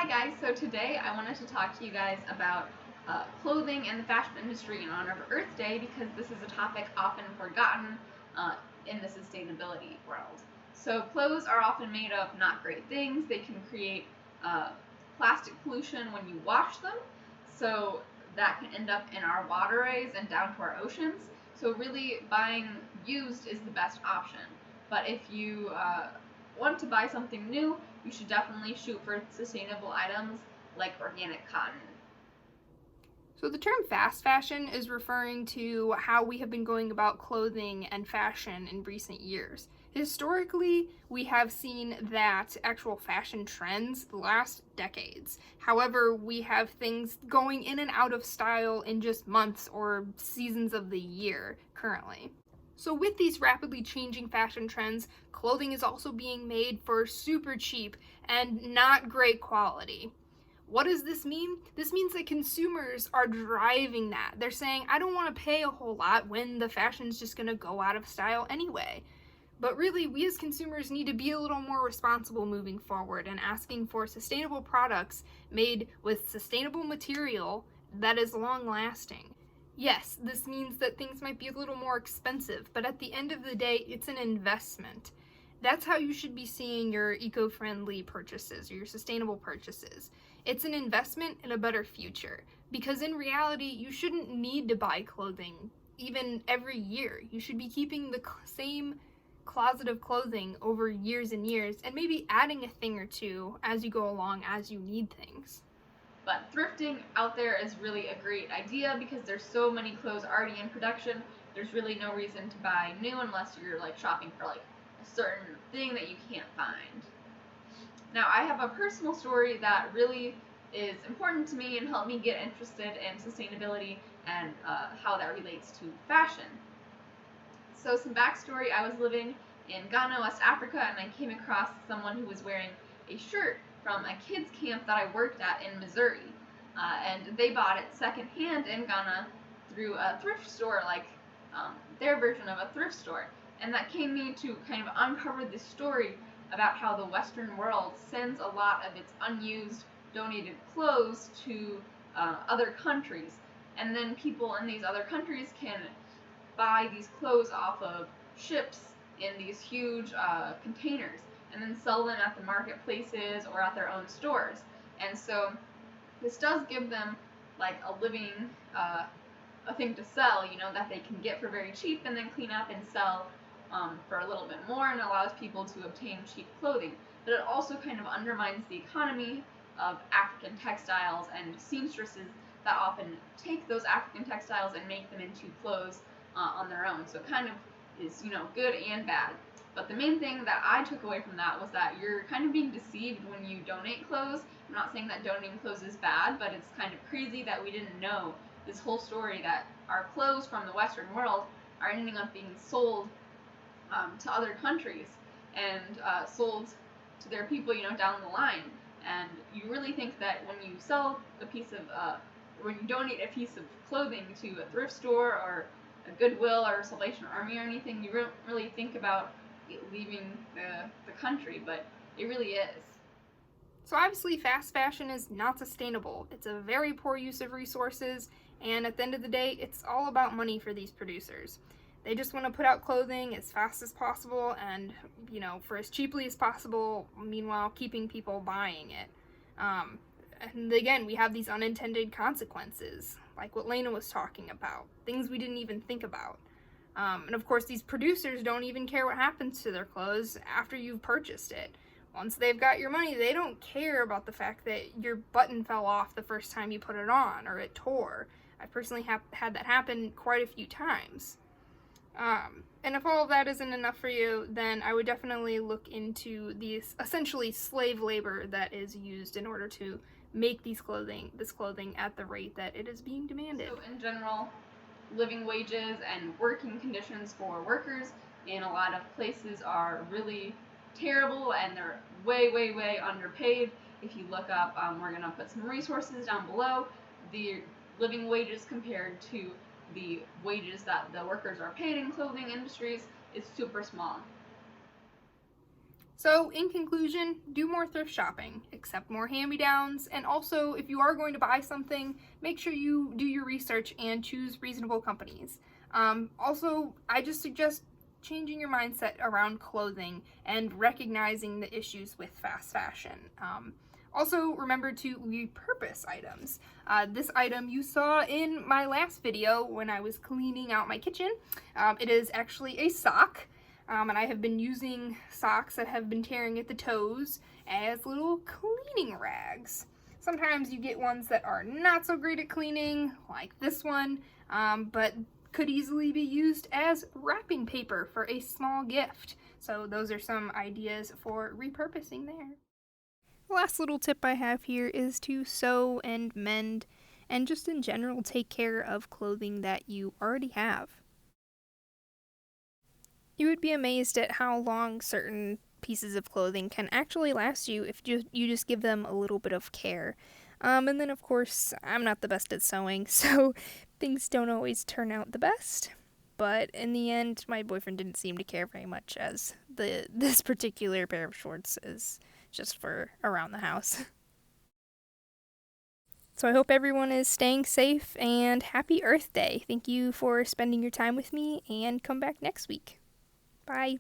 Hi guys, so today I wanted to talk to you guys about clothing and the fashion industry in honor of Earth Day because this is a topic often forgotten uh, in the sustainability world. So clothes are often made of not great things. They can create plastic pollution when you wash them, so that can end up in our waterways and down to our oceans. So really buying used is the best option. But if you want to buy something new, you should definitely shoot for sustainable items like organic cotton. So, the term fast fashion is referring to how we have been going about clothing and fashion in recent years. Historically, we have seen that actual fashion trends last decades. However, we have things going in and out of style in just months or seasons of the year currently. So, with these rapidly changing fashion trends, clothing is also being made for super cheap and not great quality. What does this mean? This means that consumers are driving that. They're saying, I don't want to pay a whole lot when the fashion's just going to go out of style anyway. But really, we as consumers need to be a little more responsible moving forward and asking for sustainable products made with sustainable material that is long lasting. Yes, this means that things might be a little more expensive, but at the end of the day, it's an investment. That's how you should be seeing your eco-friendly purchases or your sustainable purchases. It's an investment in a better future, because in reality, you shouldn't need to buy clothing even every year. You should be keeping the same closet of clothing over years and years, and maybe adding a thing or two as you go along as you need things. But thrifting out there is really a great idea because there's so many clothes already in production. There's really no reason to buy new unless you're like shopping for like a certain thing that you can't find. Now, I have a personal story that really is important to me and helped me get interested in sustainability and how that relates to fashion. So, some backstory: I was living in Ghana, West Africa, and I came across someone who was wearing a shirt from a kids' camp that I worked at in Missouri. And they bought it secondhand in Ghana through a thrift store, like their version of a thrift store. And that came me to kind of uncover this story about how the Western world sends a lot of its unused, donated clothes to other countries. And then people in these other countries can buy these clothes off of ships in these huge containers and then sell them at the marketplaces or at their own stores. And so this does give them like a living a thing to sell, that they can get for very cheap and then clean up and sell for a little bit more, and allows people to obtain cheap clothing. But it also kind of undermines the economy of African textiles and seamstresses that often take those African textiles and make them into clothes on their own. So it kind of is, good and bad. But the main thing that I took away from that was that you're kind of being deceived when you donate clothes. I'm not saying that donating clothes is bad, but it's kind of crazy that we didn't know this whole story that our clothes from the Western world are ending up being sold to other countries and sold to their people, down the line. And you really think that when you sell a piece of, when you donate a piece of clothing to a thrift store or a Goodwill or Salvation Army or anything, you don't really think about it leaving the country, but it really is. So, obviously, fast fashion is not sustainable. It's a very poor use of resources, and at the end of the day, it's all about money for these producers. They just want to put out clothing as fast as possible and, for as cheaply as possible, meanwhile, keeping people buying it. And again, we have these unintended consequences, like what Lena was talking about, things we didn't even think about. And of course, these producers don't even care what happens to their clothes after you've purchased it. Once they've got your money, they don't care about the fact that your button fell off the first time you put it on or it tore. I personally have had that happen quite a few times. And if all of that isn't enough for you, then I would definitely look into these essentially slave labor that is used in order to make this clothing at the rate that it is being demanded. So in general, living wages and working conditions for workers in a lot of places are really terrible, and they're way, way, way underpaid. If you look up, we're going to put some resources down below, the living wages compared to the wages that the workers are paid in clothing industries is super small. So, in conclusion, do more thrift shopping, accept more hand-me-downs, and also, if you are going to buy something, make sure you do your research and choose reasonable companies. Also, I just suggest changing your mindset around clothing and recognizing the issues with fast fashion. Also, remember to repurpose items. This item you saw in my last video when I was cleaning out my kitchen. It is actually a sock. And I have been using socks that have been tearing at the toes as little cleaning rags. Sometimes you get ones that are not so great at cleaning, like this one, but could easily be used as wrapping paper for a small gift. So those are some ideas for repurposing there. The last little tip I have here is to sew and mend, and just in general take care of clothing that you already have. You would be amazed at how long certain pieces of clothing can actually last you if you just give them a little bit of care. And then, of course, I'm not the best at sewing, so things don't always turn out the best. But in the end, my boyfriend didn't seem to care very much, as this particular pair of shorts is just for around the house. So I hope everyone is staying safe, and happy Earth Day. Thank you for spending your time with me, and come back next week. Bye.